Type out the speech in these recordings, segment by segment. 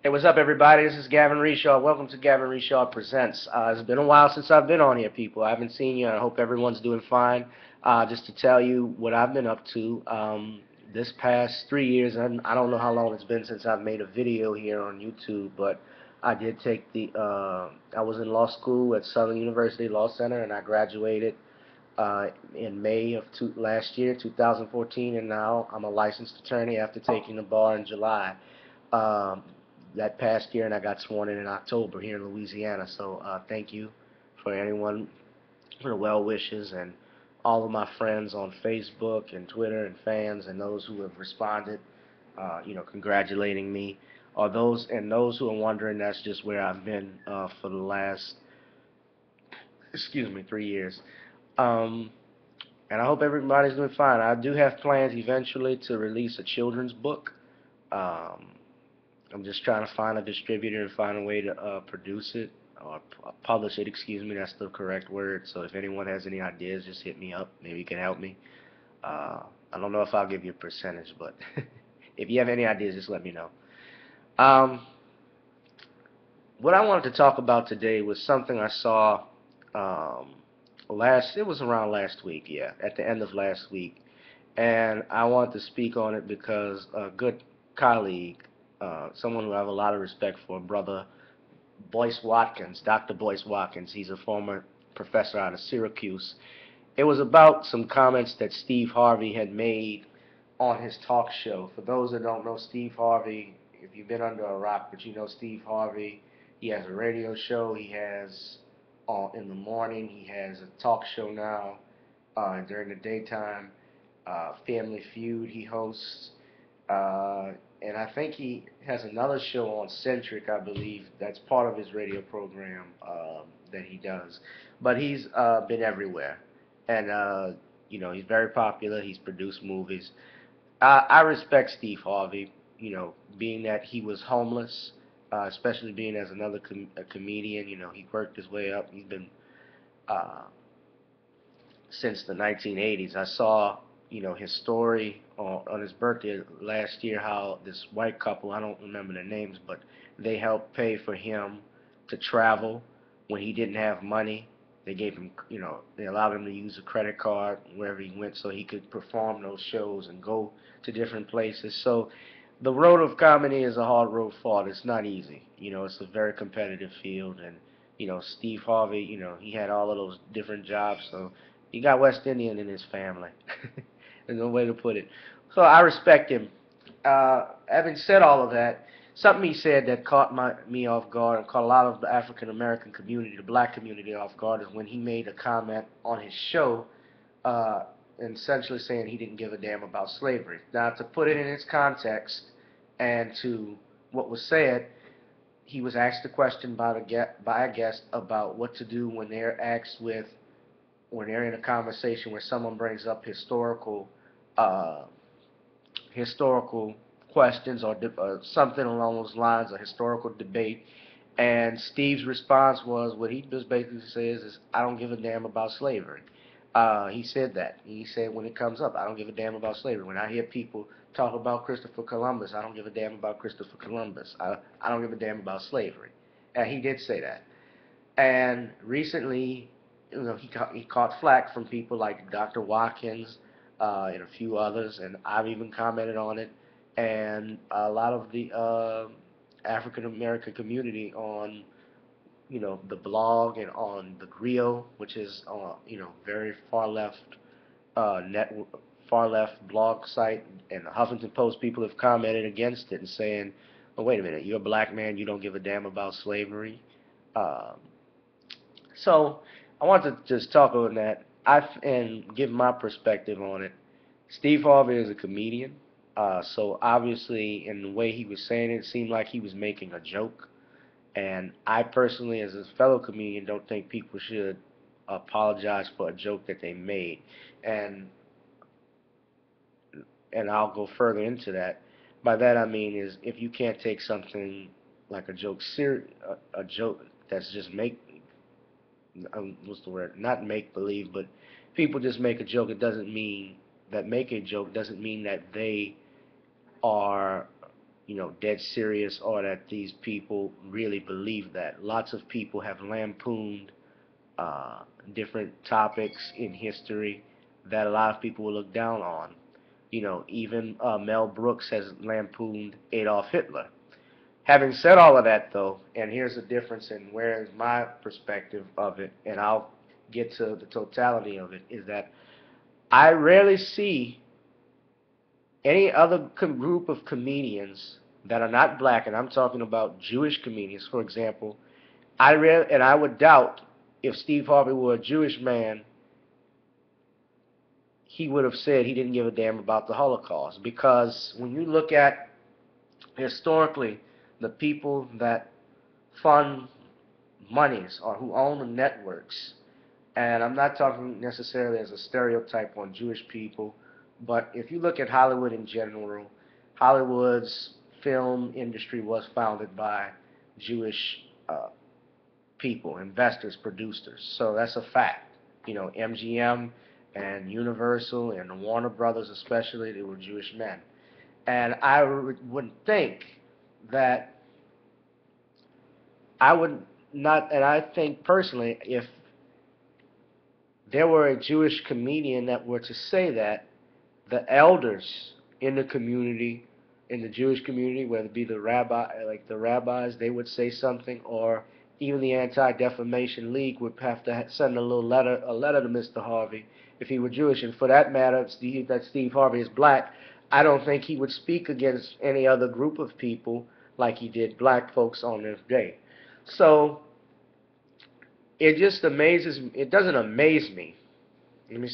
Hey, what's up, everybody? This is Gavin Richard. Welcome to Gavin Richard Presents. It's been a while since I've been on here, people. I haven't seen you, and I hope everyone's doing fine. Just to tell you what I've been up to, this past 3 years, and I don't know how long it's been since I've made a video here on YouTube, but I did take I was in law school at Southern University Law Center, and I graduated in May of last year, 2014, and now I'm a licensed attorney after taking the bar in July. Um, that past year, and I got sworn in October here in Louisiana. So thank you for anyone for the well wishes and all of my friends on Facebook and Twitter and fans and those who have responded, congratulating me. Or those who are wondering, that's just where I've been for the last, 3 years. Um, and I hope everybody's doing fine. I do have plans eventually to release a children's book. Um, I'm just trying to find a distributor and find a way to produce it or publish it. Excuse me, that's the correct word. So if anyone has any ideas, just hit me up. Maybe you can help me. I don't know if I'll give you a percentage, but if you have any ideas, just let me know. Um, what I wanted to talk about today was something I saw it was around last week, yeah, at the end of last week. And I want to speak on it because a good colleague, someone who I have a lot of respect for, brother Boyce Watkins, Dr. Boyce Watkins, he's a former professor out of Syracuse. It was about some comments that Steve Harvey had made on his talk show. For those that don't know Steve Harvey, if you've been under a rock, but you know Steve Harvey, he has a radio show, he has in the morning, he has a talk show now during the daytime. Family Feud he hosts, and I think he has another show on Centric, I believe, that's part of his radio program that he does. But he's been everywhere, and he's very popular. He's produced movies. I respect Steve Harvey, being that he was homeless, especially being as another a comedian. He worked his way up. He's been uh, since the 1980s. I saw, his story on his birthday last year, how this white couple, I don't remember their names, but they helped pay for him to travel when he didn't have money. They gave him, they allowed him to use a credit card wherever he went so he could perform those shows and go to different places. So the road of comedy is a hard road fought. It's not easy. It's a very competitive field, and Steve Harvey, he had all of those different jobs, so he got West Indian in his family. There's no way to put it. So I respect him. Having said all of that, something he said that caught me off guard and caught a lot of the African American community, the black community, off guard is when he made a comment on his show, uh, essentially saying he didn't give a damn about slavery. Now, to put it in its context and to what was said, he was asked a question by a guest about what to do when when they're in a conversation where someone brings up uh, historical questions or something along those lines, a historical debate. And Steve's response was, what he just basically says is, I don't give a damn about slavery. He said that. He said, when it comes up, I don't give a damn about slavery. When I hear people talk about Christopher Columbus, I don't give a damn about Christopher Columbus. I don't give a damn about slavery. And he did say that. And recently, he caught flack from people like Dr. Watkins and a few others, and I've even commented on it, and a lot of the African American community on the blog and on the Griot, which is very net far left blog site, and the Huffington Post people have commented against it and saying, "Oh, wait a minute, you're a black man, you don't give a damn about slavery." Um, so I want to just talk on that and give my perspective on it. Steve Harvey is a comedian, so obviously in the way he was saying it, it seemed like he was making a joke. And I personally, as a fellow comedian, don't think people should apologize for a joke that they made. And and I'll go further into that. By that I mean is if you can't take something like a joke a joke that's just what's the word? Not make believe, but people just make a joke. It doesn't mean that make a joke doesn't mean that they are dead serious or that these people really believe that. Lots of people have lampooned uh, different topics in history that a lot of people will look down on. Even Mel Brooks has lampooned Adolf Hitler. Having said all of that, though, and here's the difference in where is my perspective of it, and I'll get to the totality of it, is that I rarely see any other group of comedians that are not black, and I'm talking about Jewish comedians, for example. And I would doubt if Steve Harvey were a Jewish man, he would have said he didn't give a damn about the Holocaust. Because when you look at historically the people that fund monies or who own the networks, and I'm not talking necessarily as a stereotype on Jewish people, but if you look at Hollywood in general, Hollywood's film industry was founded by Jewish people, investors, producers. So that's a fact. MGM and Universal and Warner Brothers especially, they were Jewish men. And I would think that I would not, and I think personally, if there were a Jewish comedian that were to say that, the elders in the community, in the Jewish community, whether it be the rabbi, like the rabbis, they would say something, or even the Anti-Defamation League would have to send a letter to Mr. Harvey if he were Jewish. And for that matter, that Steve Harvey is black, I don't think he would speak against any other group of people like he did black folks on this day. So it just amazes me. It doesn't amaze me. Let me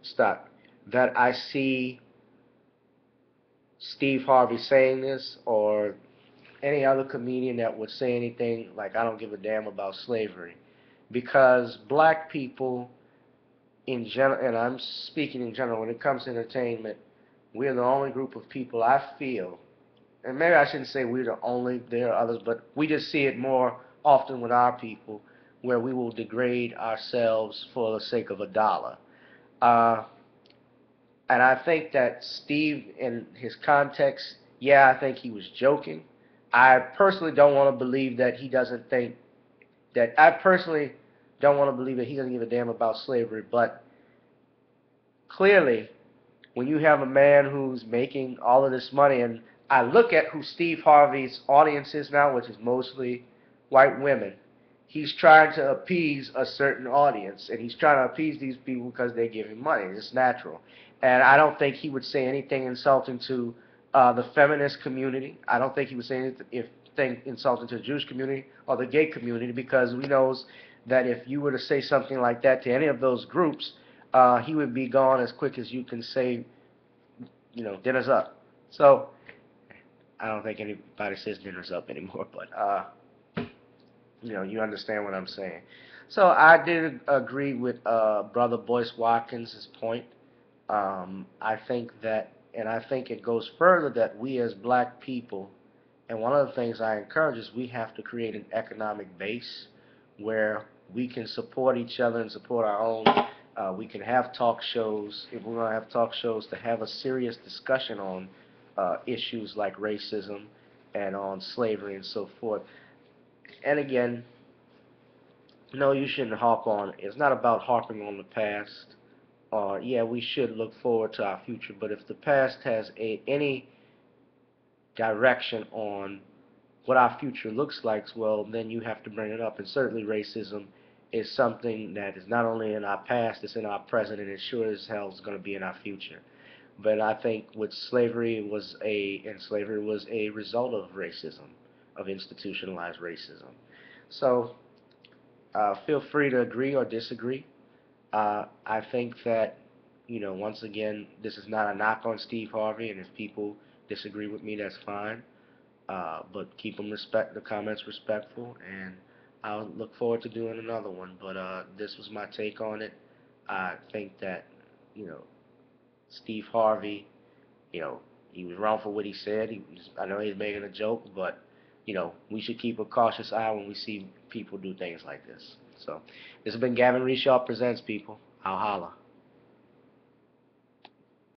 stop. That I see Steve Harvey saying this, or any other comedian that would say anything like, I don't give a damn about slavery. Because black people in general, and I'm speaking in general, when it comes to entertainment, we're the only group of people I feel, and maybe I shouldn't say we're the only, there are others, but we just see it more often with our people, where we will degrade ourselves for the sake of a dollar. And I think that Steve, in his context, yeah, I think he was joking. I personally don't want to believe that he doesn't think that. I personally don't want to believe that he doesn't give a damn about slavery. But clearly, when you have a man who's making all of this money, and I look at who Steve Harvey's audience is now, which is mostly white women, he's trying to appease a certain audience, and he's trying to appease these people because they give him money. It's natural. And I don't think he would say anything insulting to the feminist community. I don't think he would say anything insulting to the Jewish community or the gay community, because he knows that if you were to say something like that to any of those groups, he would be gone as quick as you can say, dinner's up. So I don't think anybody says dinner's up anymore, but you understand what I'm saying. So I did agree with Brother Boyce Watkins' point. I think that, and I think it goes further, that we as black people, and one of the things I encourage is we have to create an economic base where we can support each other and support our own. We can have talk shows, if we're going to have talk shows, to have a serious discussion on issues like racism and on slavery and so forth. And again, no, you shouldn't harp on. It's not about harping on the past. Yeah, we should look forward to our future, but if the past has any direction on what our future looks like, well, then you have to bring it up. And certainly racism is something that is not only in our past, it's in our present, and it sure as hell is going to be in our future. But I think with slavery was a result of racism, of institutionalized racism. So feel free to agree or disagree. I think that, once again, this is not a knock on Steve Harvey, and if people disagree with me, that's fine. But keep the comments respectful, and I'll look forward to doing another one. But this was my take on it. I think that, Steve Harvey, he was wrong for what he said. I know he's making a joke, but, we should keep a cautious eye when we see people do things like this. So, this has been Gavin Richard Presents, people. I'll holla.